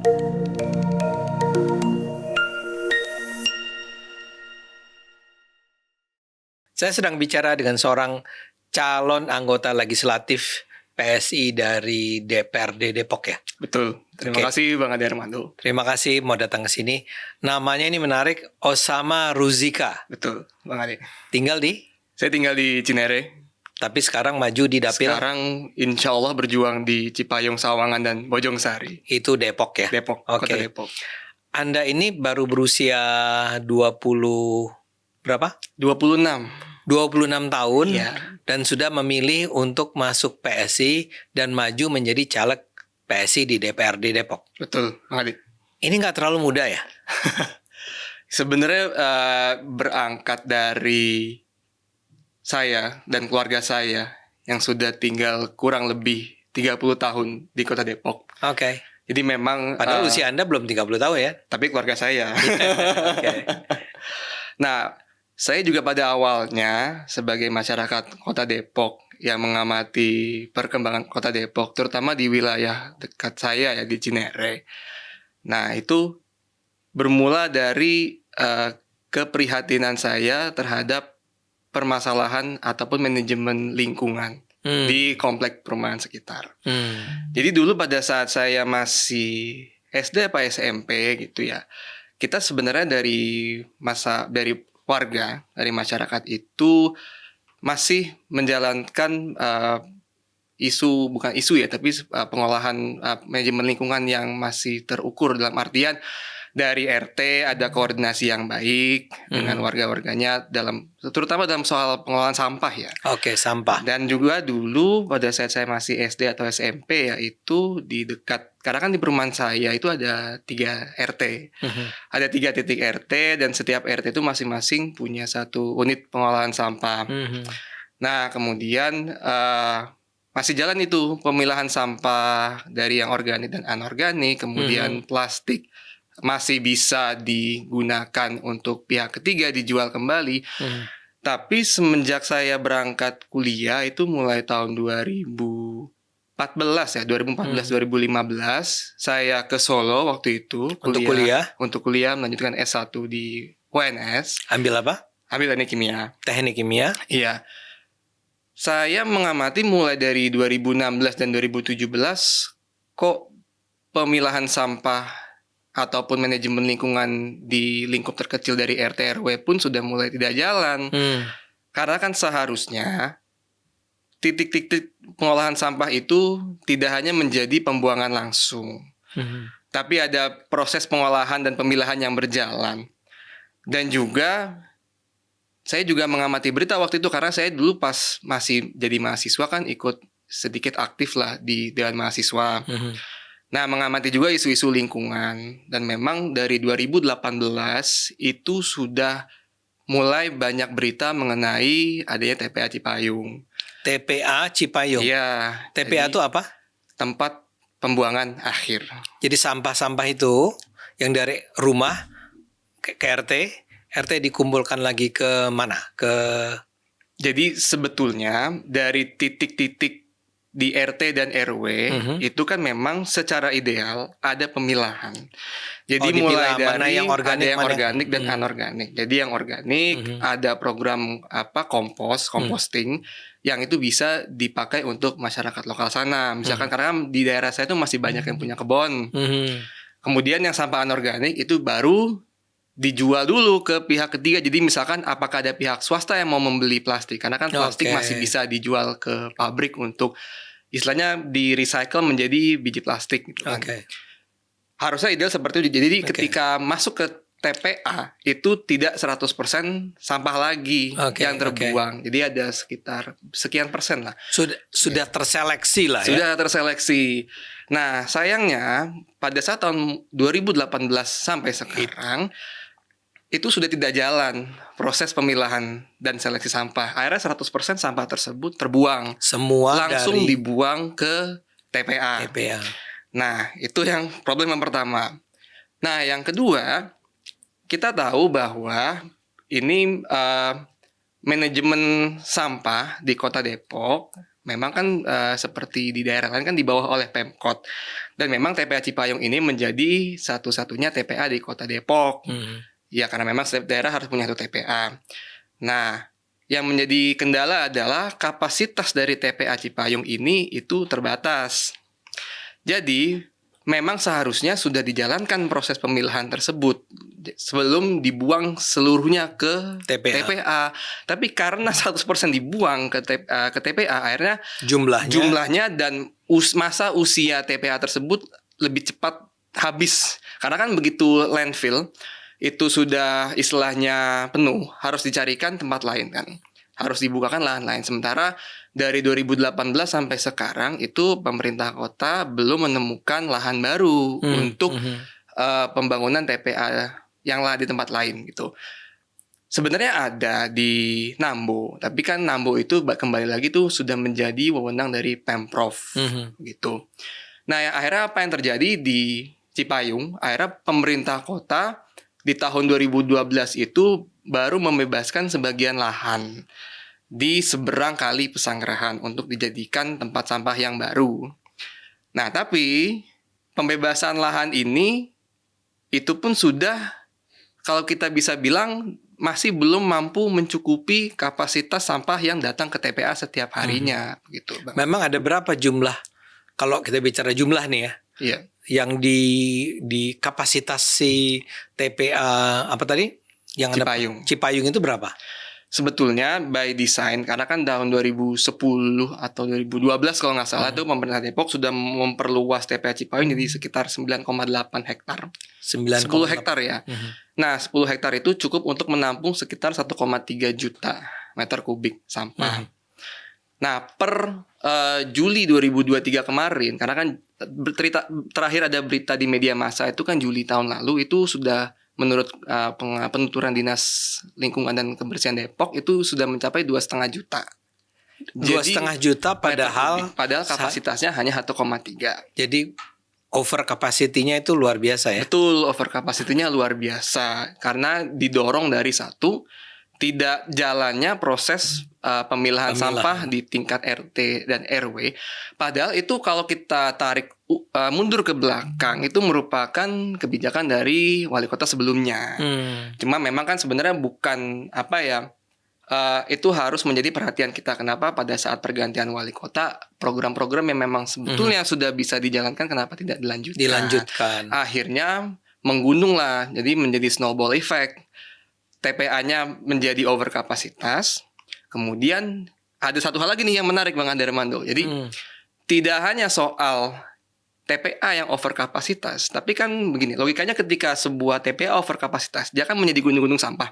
Saya sedang bicara dengan seorang calon anggota legislatif PSI dari DPRD Depok ya. Betul. Terima kasih Bang Ade Armando. Terima kasih mau datang ke sini. Namanya ini menarik, Osama Ruzika. Betul, Bang Ade. Tinggal di? Saya tinggal di Cinere. Tapi sekarang maju di Dapil? Sekarang insya Allah berjuang di Cipayung, Sawangan, dan Bojongsari. Itu Depok ya? Depok, Oke. Kota Depok. Anda ini baru berusia 20 berapa? 26. 26 tahun Iya. dan sudah memilih untuk masuk PSI dan maju menjadi caleg PSI di DPRD Depok. Betul, Bang Ade. Ini nggak terlalu muda ya? Sebenarnya berangkat dari saya dan keluarga saya yang sudah tinggal kurang lebih 30 tahun di Kota Depok. Oke. Jadi memang Padahal usia Anda belum 30 tahun ya? tapi keluarga saya. Oke. Nah, saya juga pada awalnya sebagai masyarakat Kota Depok yang mengamati perkembangan Kota Depok, terutama di wilayah dekat saya ya di Cinere. Nah, itu bermula dari keprihatinan saya terhadap permasalahan ataupun manajemen lingkungan di komplek perumahan sekitar. Jadi dulu pada saat saya masih SD apa SMP gitu ya, kita sebenarnya dari warga, dari masyarakat itu masih menjalankan bukan isu ya, tapi pengolahan manajemen lingkungan yang masih terukur dalam artian dari RT ada koordinasi yang baik dengan warga-warganya terutama dalam soal pengolahan sampah ya. Oke, sampah. Dan juga dulu pada saat saya masih SD atau SMP ya, itu di dekat, karena kan di perumahan saya itu ada 3 RT. Ada 3 titik RT dan setiap RT itu masing-masing punya satu unit pengolahan sampah. Nah, kemudian masih jalan itu pemilahan sampah dari yang organik dan anorganik, kemudian plastik masih bisa digunakan untuk pihak ketiga dijual kembali. Tapi semenjak saya berangkat kuliah itu mulai tahun 2014 ya, 2014-2015 saya ke Solo waktu itu untuk kuliah melanjutkan S1 di UNS. Ambil apa? Ambil teknik kimia. Teknik kimia. Iya. Saya mengamati mulai dari 2016 dan 2017 kok pemilahan sampah ataupun manajemen lingkungan di lingkup terkecil dari RT RW pun sudah mulai tidak jalan. Karena kan seharusnya titik-titik pengolahan sampah itu tidak hanya menjadi pembuangan langsung, tapi ada proses pengolahan dan pemilahan yang berjalan. Dan juga saya juga mengamati berita waktu itu, karena saya dulu pas masih jadi mahasiswa kan ikut sedikit aktif lah di Dewan Mahasiswa. Nah, mengamati juga isu-isu lingkungan. Dan memang dari 2018 itu sudah mulai banyak berita mengenai adanya TPA Cipayung. TPA Cipayung? Iya. TPA itu apa? Tempat pembuangan akhir. Jadi sampah-sampah itu yang dari rumah ke RT dikumpulkan lagi ke mana? Jadi sebetulnya dari titik-titik di RT dan RW itu kan memang secara ideal ada pemilahan. Jadi mulai dari mana yang organik, ada yang organik dan anorganik. Jadi yang organik ada program composting yang itu bisa dipakai untuk masyarakat lokal sana. Misalkan karena di daerah saya itu masih banyak yang punya kebun. Kemudian yang sampah anorganik itu baru dijual dulu ke pihak ketiga. Jadi misalkan apakah ada pihak swasta yang mau membeli plastik, karena kan plastik masih bisa dijual ke pabrik untuk istilahnya di recycle menjadi biji plastik gitu kan. Harusnya ideal seperti itu. Jadi ketika masuk ke TPA itu tidak 100% sampah lagi yang terbuang. Jadi ada sekitar sekian persen lah. Sudah terseleksi lah ya. Sudah terseleksi. Nah, sayangnya pada saat tahun 2018 sampai sekarang itu sudah tidak jalan proses pemilahan dan seleksi sampah. Akhirnya 100% sampah tersebut terbuang. Semua langsung dibuang ke TPA. Nah, itu yang problem yang pertama. Nah, yang kedua, kita tahu bahwa ini manajemen sampah di Kota Depok memang kan seperti di daerah lain kan di bawah oleh Pemkot. Dan memang TPA Cipayung ini menjadi satu-satunya TPA di Kota Depok. Ya karena memang setiap daerah harus punya satu TPA. Nah, yang menjadi kendala adalah kapasitas dari TPA Cipayung ini itu terbatas. Jadi, memang seharusnya sudah dijalankan proses pemilahan tersebut sebelum dibuang seluruhnya ke TPA. Tapi karena 100% dibuang ke TPA, akhirnya jumlahnya dan masa usia TPA tersebut lebih cepat habis. Karena kan begitu landfill itu sudah istilahnya penuh, harus dicarikan tempat lain kan. Harus dibukakan lahan lain. Sementara dari 2018 sampai sekarang itu pemerintah kota belum menemukan lahan baru untuk pembangunan TPA yang di tempat lain gitu. Sebenarnya ada di Nambo, tapi kan Nambo itu kembali lagi tuh sudah menjadi wewenang dari Pemprov gitu. Nah, akhirnya apa yang terjadi di Cipayung? Akhirnya pemerintah kota di tahun 2012 itu baru membebaskan sebagian lahan di seberang kali Pesanggerahan untuk dijadikan tempat sampah yang baru. Nah, tapi pembebasan lahan ini itu pun sudah, kalau kita bisa bilang, masih belum mampu mencukupi kapasitas sampah yang datang ke TPA setiap harinya. Gitu, Bang. Memang ada berapa jumlah, kalau kita bicara jumlah nih ya, Iya. Yang di kapasitas si TPA apa tadi? Yang Cipayung. Cipayung itu berapa? Sebetulnya by design, karena kan tahun 2010 atau 2012 kalau nggak salah tuh pemerintah Depok sudah memperluas TPA Cipayung jadi sekitar 9,8 hektar. 10 hektar ya. Nah, 10 hektar itu cukup untuk menampung sekitar 1,3 juta meter kubik sampah. Nah, per Juli 2023 kemarin, karena kan terakhir ada berita di media massa itu kan Juli tahun lalu, itu sudah menurut penuturan Dinas Lingkungan dan Kebersihan Depok itu sudah mencapai 2,5 juta. 2,5 juta padahal kapasitasnya hanya 1,3. Jadi over capacity-nya itu luar biasa ya. Betul, over capacity-nya luar biasa karena didorong dari satu, tidak jalannya proses pemilahan sampah di tingkat RT dan RW. Padahal itu kalau kita tarik mundur ke belakang itu merupakan kebijakan dari wali kota sebelumnya. Cuma memang kan sebenarnya bukan itu harus menjadi perhatian kita. Kenapa pada saat pergantian wali kota program-program yang memang sebetulnya sudah bisa dijalankan kenapa tidak dilanjutkan? Akhirnya menggunung lah, jadi menjadi snowball effect. TPA-nya menjadi over kapasitas. Kemudian ada satu hal lagi nih yang menarik Bang Andarmando. Jadi tidak hanya soal TPA yang over kapasitas, tapi kan begini, logikanya ketika sebuah TPA over kapasitas, dia kan menjadi gunung-gunung sampah.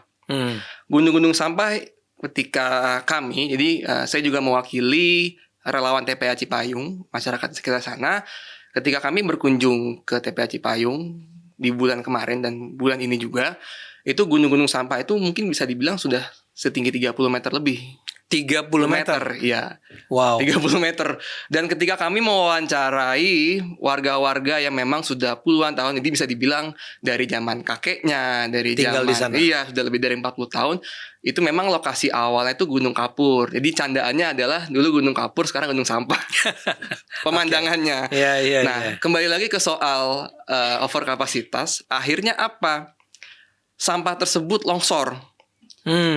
Gunung-gunung sampah ketika kami, jadi saya juga mewakili relawan TPA Cipayung, masyarakat sekitar sana, ketika kami berkunjung ke TPA Cipayung di bulan kemarin dan bulan ini juga, itu gunung-gunung sampah itu mungkin bisa dibilang sudah setinggi 30 meter lebih. 30 meter? Iya. Wow. 30 meter. Dan ketika kami mewawancarai warga-warga yang memang sudah puluhan tahun, jadi bisa dibilang dari zaman kakeknya, dari tinggal zaman, di sana. Iya, sudah lebih dari 40 tahun. Itu memang lokasi awalnya itu Gunung Kapur. Jadi candaannya adalah dulu Gunung Kapur, sekarang Gunung Sampah. Pemandangannya. Iya. Kembali lagi ke soal over kapasitas, akhirnya apa? Sampah tersebut longsor.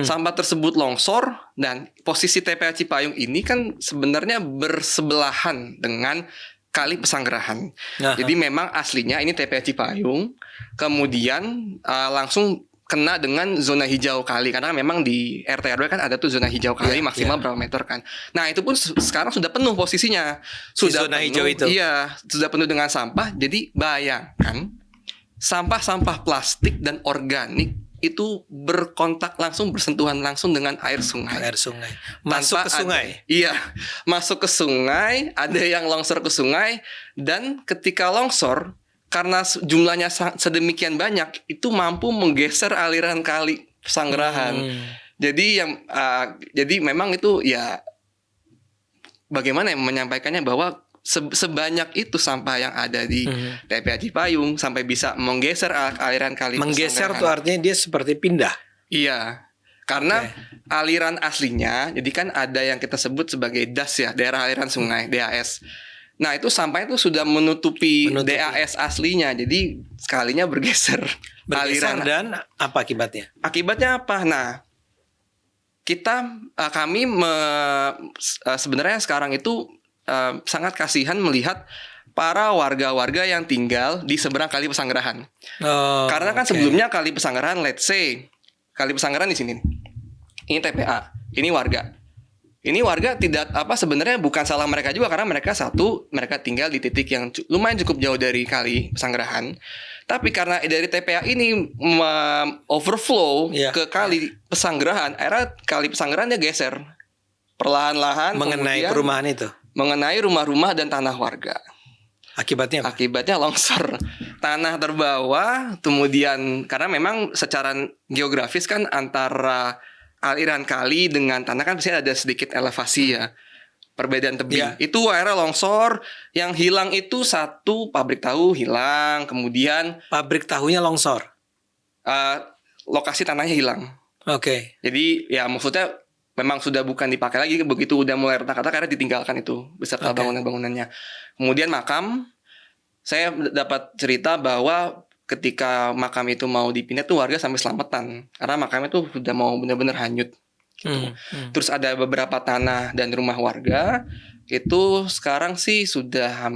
Sampah tersebut longsor dan posisi TPA Cipayung ini kan sebenarnya bersebelahan dengan Kali Pesanggerahan. Jadi memang aslinya ini TPA Cipayung, kemudian langsung kena dengan zona hijau kali karena memang di RT RW kan ada tuh zona hijau kali maksimal berapa meter kan. Nah, itu pun sekarang sudah penuh posisinya. Sudah zona penuh, hijau itu. Iya, sudah penuh dengan sampah. Jadi bayangkan sampah-sampah plastik dan organik itu berkontak langsung, bersentuhan langsung dengan air sungai. Masuk ke sungai. Iya, masuk ke sungai, ada yang longsor ke sungai, dan ketika longsor, karena jumlahnya sedemikian banyak, itu mampu menggeser aliran Kali Pesanggerahan. Jadi memang itu ya bagaimana yang menyampaikannya bahwa sebanyak itu sampah yang ada di TPA Cipayung sampai bisa menggeser aliran Kali Pesanggerahan. Menggeser tuh artinya dia seperti pindah. Iya. Karena Oke. aliran aslinya, jadi kan ada yang kita sebut sebagai DAS ya, daerah aliran sungai, DAS. Nah itu sampah itu sudah menutupi DAS aslinya, jadi sekalinya bergeser Bergeser aliran. dan apa akibatnya? Akibatnya apa? Nah kami sebenarnya sekarang itu sangat kasihan melihat para warga-warga yang tinggal di seberang Kali Pesanggerahan. Oh, Karena kan oke. sebelumnya Kali Pesanggerahan, let's say Kali Pesanggerahan di sini. Ini TPA, ini warga. Ini warga tidak sebenarnya bukan salah mereka juga karena mereka tinggal di titik yang lumayan cukup jauh dari Kali Pesanggerahan. Tapi karena dari TPA ini overflow ke Kali Pesanggerahan, akhirnya Kali Pesanggerahan dia geser perlahan-lahan mengenai perumahan itu. Mengenai rumah-rumah dan tanah warga. Akibatnya apa? Akibatnya longsor, tanah terbawa, kemudian karena memang secara geografis kan antara aliran kali dengan tanah kan pasti ada sedikit elevasi ya, perbedaan tebing. Itu akhirnya longsor, yang hilang itu satu pabrik tahu hilang, kemudian pabrik tahunya longsor. Lokasi tanahnya hilang. Oke. Jadi ya maksudnya memang sudah bukan dipakai lagi, begitu udah mulai retak-retak karena ditinggalkan itu beserta bangunan-bangunannya. Kemudian makam, saya dapat cerita bahwa ketika makam itu mau dipindah tuh warga sampai selamatan karena makamnya tuh sudah mau benar-benar hanyut gitu. Terus ada beberapa tanah dan rumah warga itu sekarang sih sudah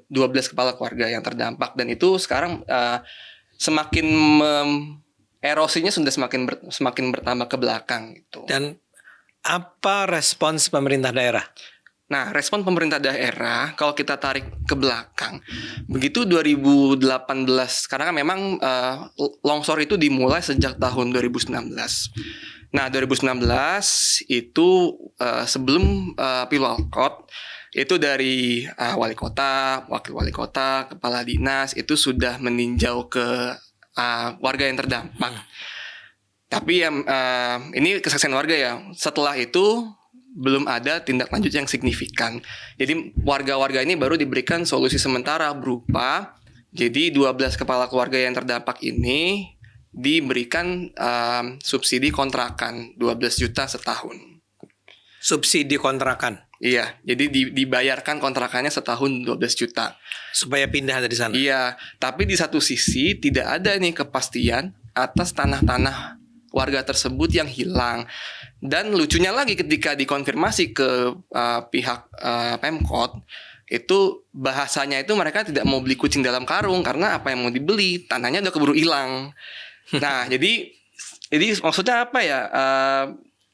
12 kepala keluarga yang terdampak, dan itu sekarang semakin erosinya sudah semakin bertambah ke belakang gitu. Dan apa respons pemerintah daerah? Nah, respon pemerintah daerah kalau kita tarik ke belakang, begitu 2018, karena kan memang longsor itu dimulai sejak tahun 2019. Nah, 2019 itu sebelum Pilwalkot, itu dari wali kota, wakil wali kota, kepala dinas itu sudah meninjau ke warga yang terdampak. Tapi ini kesaksian warga ya. Setelah itu belum ada tindak lanjut yang signifikan. Jadi warga-warga ini baru diberikan solusi sementara berupa, jadi 12 kepala keluarga yang terdampak ini diberikan subsidi kontrakan 12 juta setahun. Subsidi kontrakan? Iya, jadi dibayarkan kontrakannya setahun 12 juta. Supaya pindah dari sana? Iya, tapi di satu sisi tidak ada nih kepastian atas tanah-tanah warga tersebut yang hilang. Dan lucunya lagi ketika dikonfirmasi ke pihak Pemkot, itu bahasanya itu mereka tidak mau beli kucing dalam karung karena apa yang mau dibeli, tanahnya udah keburu hilang. Nah, jadi maksudnya apa ya?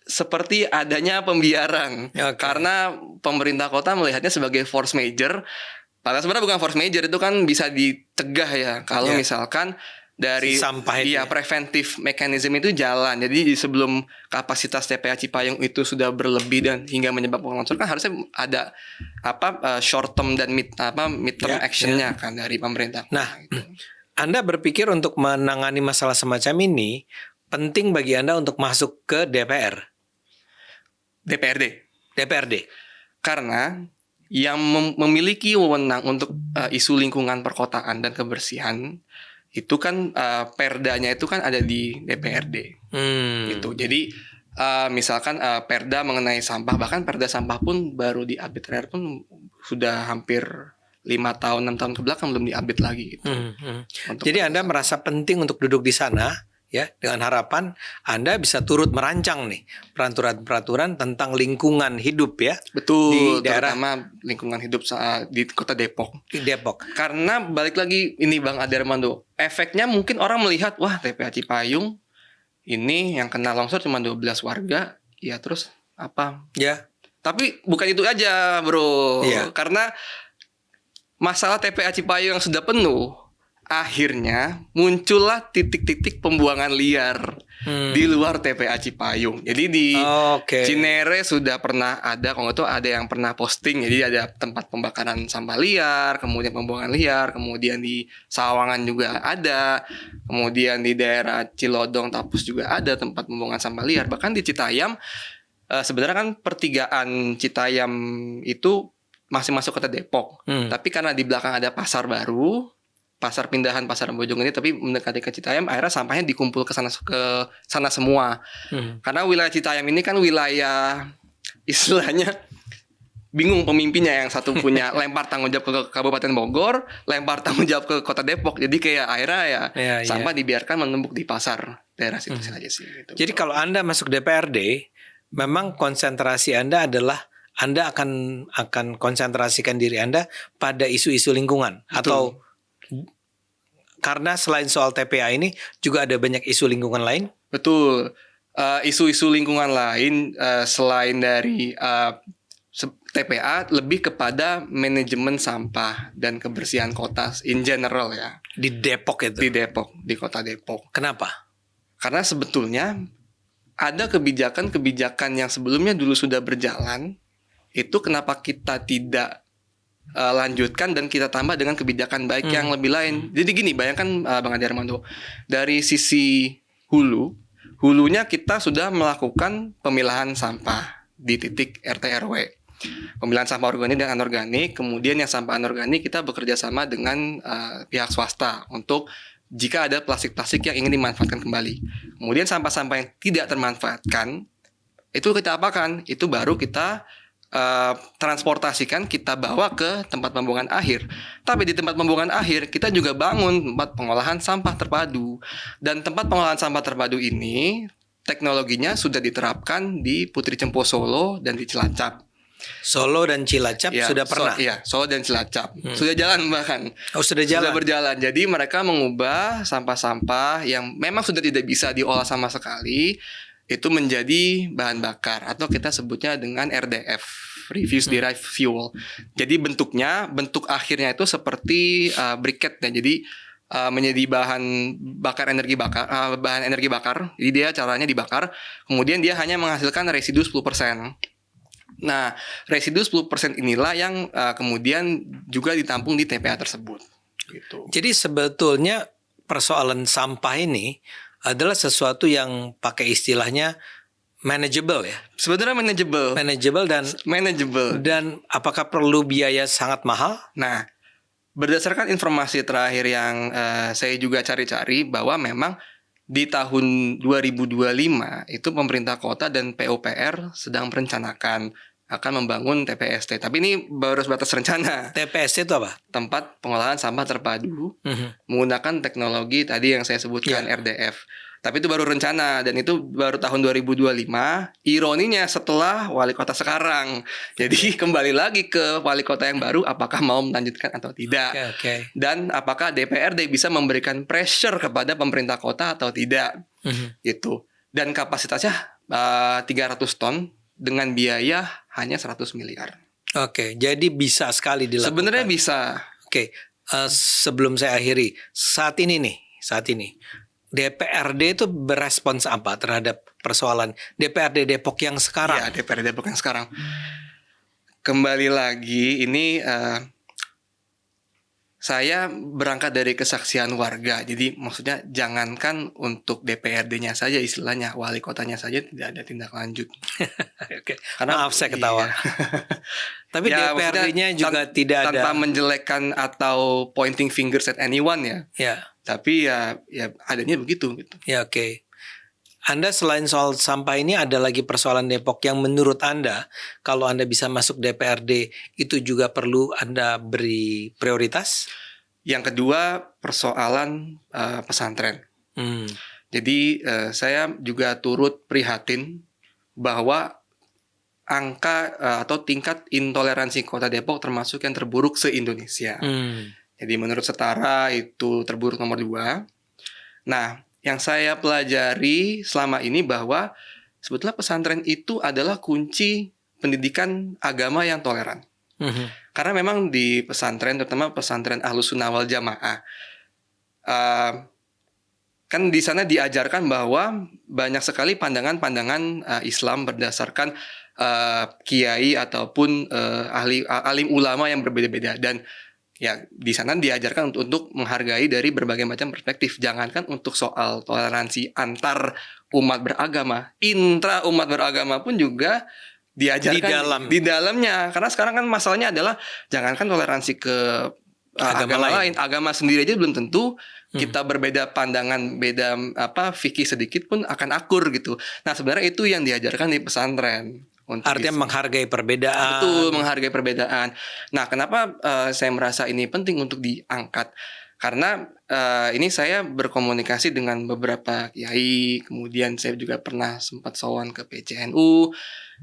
Seperti adanya pembiaran karena pemerintah kota melihatnya sebagai force major. Padahal sebenarnya bukan force major, itu kan bisa dicegah ya kalau misalkan dari sampah itu preventif mekanisme itu jalan. Jadi sebelum kapasitas TPA Cipayung itu sudah berlebih dan hingga menyebabkan longsor, kan harusnya ada short term dan mid term actionnya kan dari pemerintah. Nah, gitu. Anda berpikir untuk menangani masalah semacam ini penting bagi Anda untuk masuk ke DPRD. Karena yang memiliki wewenang untuk isu lingkungan perkotaan dan kebersihan itu kan perdanya itu kan ada di DPRD. Gitu. Jadi misalkan perda mengenai sampah, bahkan perda sampah pun baru di-update terakhir pun sudah hampir 5 tahun 6 tahun ke belakang belum di-update lagi gitu. Jadi Anda merasa penting untuk duduk di sana ya, dengan harapan Anda bisa turut merancang nih peraturan-peraturan tentang lingkungan hidup ya. Betul, di daerah terutama lingkungan hidup di Kota Depok. Di Depok. Karena balik lagi ini Bang Adarmando, efeknya mungkin orang melihat wah TPA Cipayung ini yang kena longsor cuma 12 warga, ya terus apa? Ya. Tapi bukan itu aja, Bro. Ya. Karena masalah TPA Cipayung yang sudah penuh, akhirnya muncullah titik-titik pembuangan liar di luar TPA Cipayung. Jadi di Cinere sudah pernah ada, kalau itu ada yang pernah posting. Jadi ada tempat pembakaran sampah liar, kemudian pembuangan liar, kemudian di Sawangan juga ada, kemudian di daerah Cilodong, Tapus juga ada tempat pembuangan sampah liar. Bahkan di Citayam, sebenarnya kan pertigaan Citayam itu masih masuk kota Depok. Tapi karena di belakang ada pasar baru, pasar pindahan pasar Bojong ini, tapi mendekati ke Citayam, akhirnya sampahnya dikumpul ke sana semua. Karena wilayah Citayam ini kan wilayah istilahnya bingung pemimpinnya, yang satu punya lempar tanggung jawab ke Kabupaten Bogor, lempar tanggung jawab ke Kota Depok. Jadi kayak akhirnya sampah dibiarkan menumpuk di pasar daerah situ saja sih. Gitu. Jadi kalau Anda masuk DPRD, memang konsentrasi Anda adalah Anda akan konsentrasikan diri Anda pada isu-isu lingkungan. Betul. Atau karena selain soal TPA ini juga ada banyak isu lingkungan lain? Betul. Isu-isu lingkungan lain selain dari TPA lebih kepada manajemen sampah dan kebersihan kota in general ya. Di Depok itu? Di Depok, di Kota Depok. Kenapa? Karena sebetulnya ada kebijakan-kebijakan yang sebelumnya dulu sudah berjalan, itu kenapa kita tidak lanjutkan dan kita tambah dengan kebijakan baik yang lebih lain. Jadi gini, bayangkan Bang Adi Armando, dari sisi hulunya kita sudah melakukan pemilahan sampah di titik RT RW. Pemilahan sampah organik dan anorganik. Kemudian yang sampah anorganik kita bekerja sama dengan pihak swasta untuk jika ada plastik-plastik yang ingin dimanfaatkan kembali. Kemudian sampah-sampah yang tidak termanfaatkan itu kita apakan? Itu baru kita transportasikan, kita bawa ke tempat pembuangan akhir. Tapi di tempat pembuangan akhir kita juga bangun tempat pengolahan sampah terpadu. Dan tempat pengolahan sampah terpadu ini teknologinya sudah diterapkan di Putri Cempo Solo dan di Cilacap. Solo dan Cilacap sudah pernah? Solo dan Cilacap sudah jalan bahkan. Oh, sudah jalan? Sudah berjalan. Jadi mereka mengubah sampah-sampah yang memang sudah tidak bisa diolah sama sekali itu menjadi bahan bakar atau kita sebutnya dengan RDF, Refuse Derived Fuel. Jadi bentuk akhirnya itu seperti briquette ya. Jadi menjadi bahan energi bakar. Jadi dia caranya dibakar, kemudian dia hanya menghasilkan residu 10%. Nah, residu 10% inilah yang kemudian juga ditampung di TPA tersebut. Gitu. Jadi sebetulnya persoalan sampah ini adalah sesuatu yang pakai istilahnya manageable ya. Sebenarnya manageable dan apakah perlu biaya sangat mahal? Nah, berdasarkan informasi terakhir yang saya juga cari-cari bahwa memang di tahun 2025 itu pemerintah kota dan PUPR sedang merencanakan akan membangun TPST. Tapi ini baru sebatas rencana. TPST itu apa? Tempat pengolahan sampah terpadu menggunakan teknologi tadi yang saya sebutkan RDF. Tapi itu baru rencana dan itu baru tahun 2025. Ironinya setelah wali kota sekarang. Jadi kembali lagi ke wali kota yang baru apakah mau melanjutkan atau tidak. Okay. Dan apakah DPRD bisa memberikan pressure kepada pemerintah kota atau tidak. Gitu. Dan kapasitasnya 300 ton dengan biaya hanya 100 miliar. Oke, jadi bisa sekali dilakukan. Sebenarnya bisa. Oke, sebelum saya akhiri, saat ini DPRD itu berespons apa terhadap persoalan DPRD Depok yang sekarang? Ya, DPRD Depok yang sekarang. Kembali lagi, ini saya berangkat dari kesaksian warga. Jadi maksudnya jangankan untuk DPRD-nya saja, istilahnya wali kotanya saja tidak ada tindak lanjut. Oke. Karena maaf saya ketawa. Tapi ya, DPRD-nya juga tidak ada, tanpa menjelekkan atau pointing fingers at anyone ya. Ya. Tapi ya adanya begitu gitu. Ya, oke. Anda selain soal sampah ini ada lagi persoalan Depok yang menurut Anda kalau Anda bisa masuk DPRD itu juga perlu Anda beri prioritas? Yang kedua persoalan pesantren. Jadi saya juga turut prihatin bahwa angka atau tingkat intoleransi Kota Depok termasuk yang terburuk se-Indonesia. Jadi menurut Setara itu terburuk nomor 2. Nah, yang saya pelajari selama ini bahwa sebetulnya pesantren itu adalah kunci pendidikan agama yang toleran. Karena memang di pesantren, terutama pesantren Ahlus Sunnah wal Jamaah, kan di sana diajarkan bahwa banyak sekali pandangan-pandangan Islam berdasarkan kiai ataupun alim ulama yang berbeda-beda. Dan ya di sana diajarkan untuk menghargai dari berbagai macam perspektif. Jangankan untuk soal toleransi antar umat beragama, intra umat beragama pun juga diajarkan di dalamnya. Karena sekarang kan masalahnya adalah jangankan toleransi ke agama sendiri aja belum tentu kita berbeda pandangan, beda fikih sedikit pun akan akur gitu. Nah, sebenarnya itu yang diajarkan di pesantren. Artinya menghargai perbedaan. Betul, menghargai perbedaan. Nah, kenapa saya merasa ini penting untuk diangkat? Karena ini saya berkomunikasi dengan beberapa kiai, kemudian saya juga pernah sempat sowan ke PCNU.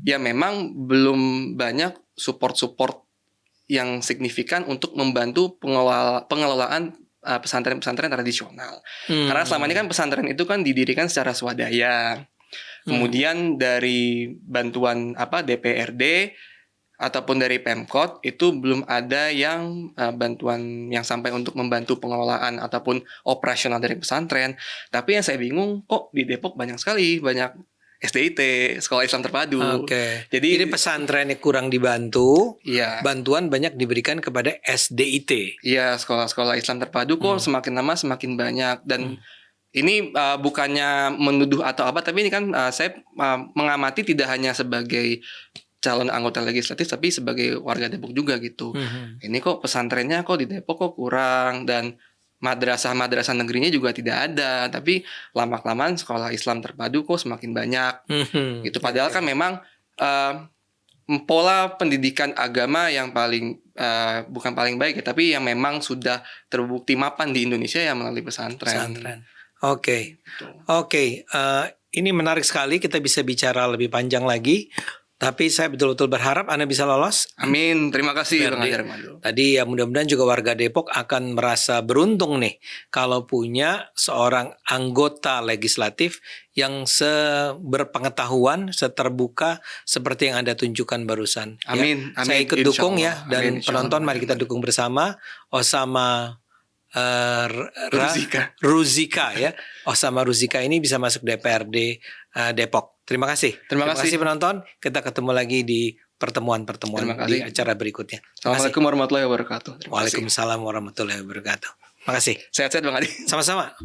Ya memang belum banyak support yang signifikan untuk membantu pengelolaan pesantren-pesantren tradisional. Karena selama ini kan pesantren itu kan didirikan secara swadaya. Kemudian dari bantuan DPRD ataupun dari Pemkot itu belum ada yang bantuan yang sampai untuk membantu pengelolaan ataupun operasional dari pesantren. Tapi yang saya bingung, kok di Depok banyak sekali, banyak SDIT, Sekolah Islam Terpadu. Oke. Jadi pesantrennya kurang dibantu. Iya. Bantuan banyak diberikan kepada SDIT. Iya, sekolah-sekolah Islam Terpadu kok semakin lama semakin banyak. Dan ini bukannya menuduh atau apa, tapi ini kan saya mengamati tidak hanya sebagai calon anggota legislatif, tapi sebagai warga Depok juga gitu. Ini kok pesantrennya kok di Depok kok kurang, dan madrasah negerinya juga tidak ada, tapi lama-kelamaan sekolah Islam Terpadu kok semakin banyak. Gitu. Padahal kan memang pola pendidikan agama yang bukan paling baik ya, tapi yang memang sudah terbukti mapan di Indonesia ya melalui pesantren. Oke. Ini menarik sekali, kita bisa bicara lebih panjang lagi. Tapi saya betul-betul berharap Anda bisa lolos. Amin. Terima kasih Bang Armando. Tadi ya mudah-mudahan juga warga Depok akan merasa beruntung nih kalau punya seorang anggota legislatif yang berpengetahuan, seterbuka seperti yang Anda tunjukkan barusan. Amin. Ya, saya ikut dukung ya, dan Amin, penonton mari kita dukung bersama Osama Ruzika ya. Osama Ruzika ini bisa masuk DPRD Depok. Terima kasih. Terima kasih penonton. Kita ketemu lagi di pertemuan-pertemuan di acara berikutnya. Assalamualaikum warahmatullahi wabarakatuh. Waalaikumsalam warahmatullahi wabarakatuh. Terima kasih. Sehat-sehat Bang Adi. Sama-sama.